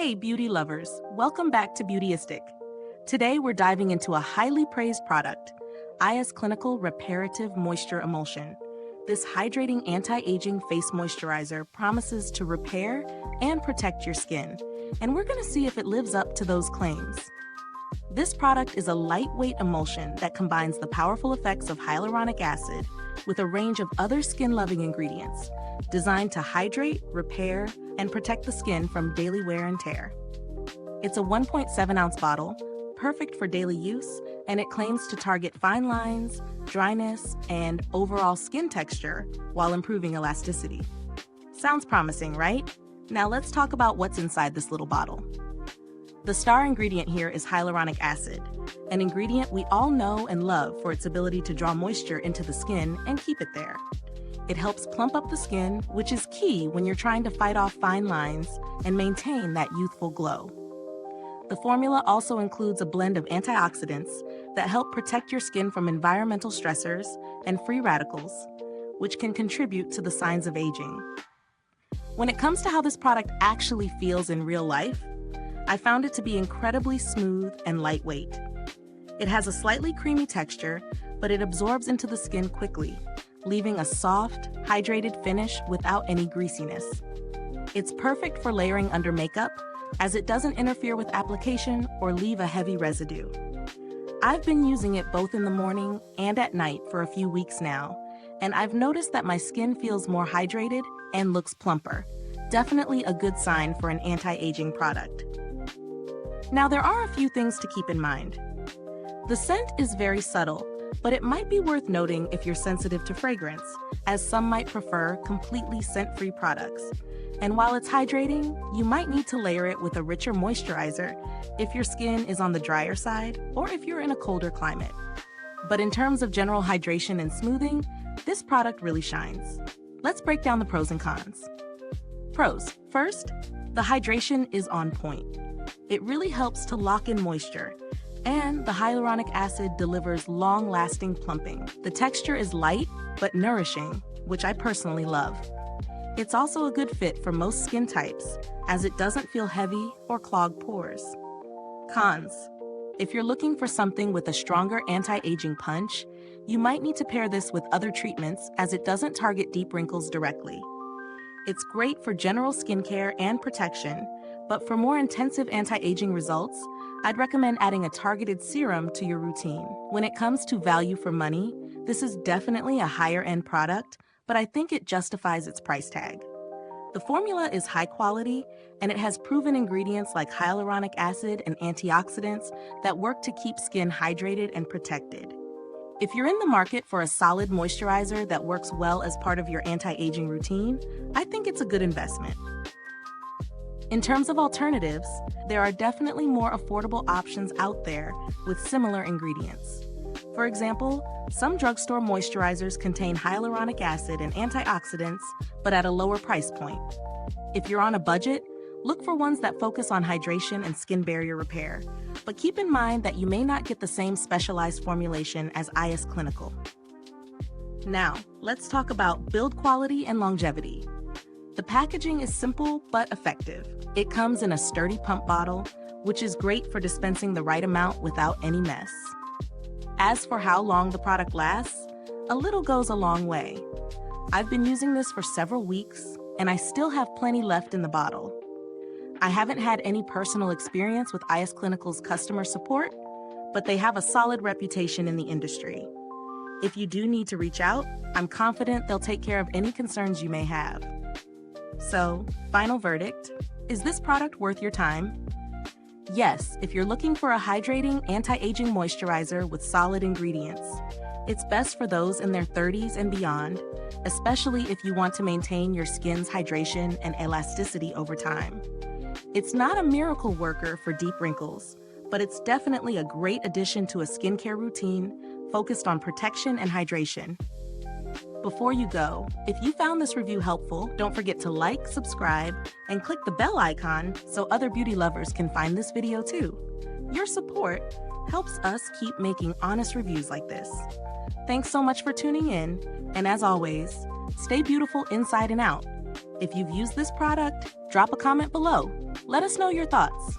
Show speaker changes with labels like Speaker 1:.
Speaker 1: Hey beauty lovers, welcome back to Beautyistic. Today we're diving into a highly praised product, CLINICAL Reparative Moisture Emulsion. This hydrating anti-aging face moisturizer promises to repair and protect your skin, and we're going to see if it lives up to those claims. This product is a lightweight emulsion that combines the powerful effects of hyaluronic acid with a range of other skin-loving ingredients designed to hydrate, repair, and protect the skin from daily wear and tear. It's a 1.7-ounce bottle, perfect for daily use, and it claims to target fine lines, dryness, and overall skin texture while improving elasticity. Sounds promising, right? Now let's talk about what's inside this little bottle. The star ingredient here is hyaluronic acid, an ingredient we all know and love for its ability to draw moisture into the skin and keep it there. It helps plump up the skin, which is key when you're trying to fight off fine lines and maintain that youthful glow. The formula also includes a blend of antioxidants that help protect your skin from environmental stressors and free radicals, which can contribute to the signs of aging. When it comes to how this product actually feels in real life, I found it to be incredibly smooth and lightweight. It has a slightly creamy texture, but it absorbs into the skin quickly, leaving a soft, hydrated finish without any greasiness. It's perfect for layering under makeup, as it doesn't interfere with application or leave a heavy residue. I've been using it both in the morning and at night for a few weeks now, and I've noticed that my skin feels more hydrated and looks plumper. Definitely a good sign for an anti-aging product. Now there are a few things to keep in mind. The scent is very subtle, but it might be worth noting if you're sensitive to fragrance, as some might prefer completely scent-free products. And while it's hydrating, you might need to layer it with a richer moisturizer if your skin is on the drier side or if you're in a colder climate. But in terms of general hydration and smoothing, this product really shines. Let's break down the pros and cons. Pros. First, the hydration is on point. It really helps to lock in moisture, and the hyaluronic acid delivers long-lasting plumping. The texture is light but nourishing, which I personally love. It's also a good fit for most skin types, as it doesn't feel heavy or clog pores. Cons. If you're looking for something with a stronger anti-aging punch, you might need to pair this with other treatments, as it doesn't target deep wrinkles directly. It's great for general skincare and protection, but for more intensive anti-aging results, I'd recommend adding a targeted serum to your routine. When it comes to value for money, this is definitely a higher-end product, but I think it justifies its price tag. The formula is high quality, and it has proven ingredients like hyaluronic acid and antioxidants that work to keep skin hydrated and protected. If you're in the market for a solid moisturizer that works well as part of your anti-aging routine, I think it's a good investment. In terms of alternatives, there are definitely more affordable options out there with similar ingredients. For example, some drugstore moisturizers contain hyaluronic acid and antioxidants, but at a lower price point. If you're on a budget, look for ones that focus on hydration and skin barrier repair, but keep in mind that you may not get the same specialized formulation as CLINICAL. Now, let's talk about build quality and longevity. The packaging is simple but effective. It comes in a sturdy pump bottle, which is great for dispensing the right amount without any mess. As for how long the product lasts, a little goes a long way. I've been using this for several weeks, and I still have plenty left in the bottle. I haven't had any personal experience with CLINICAL's customer support, but they have a solid reputation in the industry. If you do need to reach out, I'm confident they'll take care of any concerns you may have. So, final verdict, is this product worth your time? Yes, if you're looking for a hydrating, anti-aging moisturizer with solid ingredients. It's best for those in their 30s and beyond, especially if you want to maintain your skin's hydration and elasticity over time. It's not a miracle worker for deep wrinkles, but it's definitely a great addition to a skincare routine focused on protection and hydration. Before you go, if you found this review helpful, don't forget to like, subscribe, and click the bell icon so other beauty lovers can find this video too. Your support helps us keep making honest reviews like this. Thanks so much for tuning in, and as always, stay beautiful inside and out. If you've used this product, drop a comment below. Let us know your thoughts.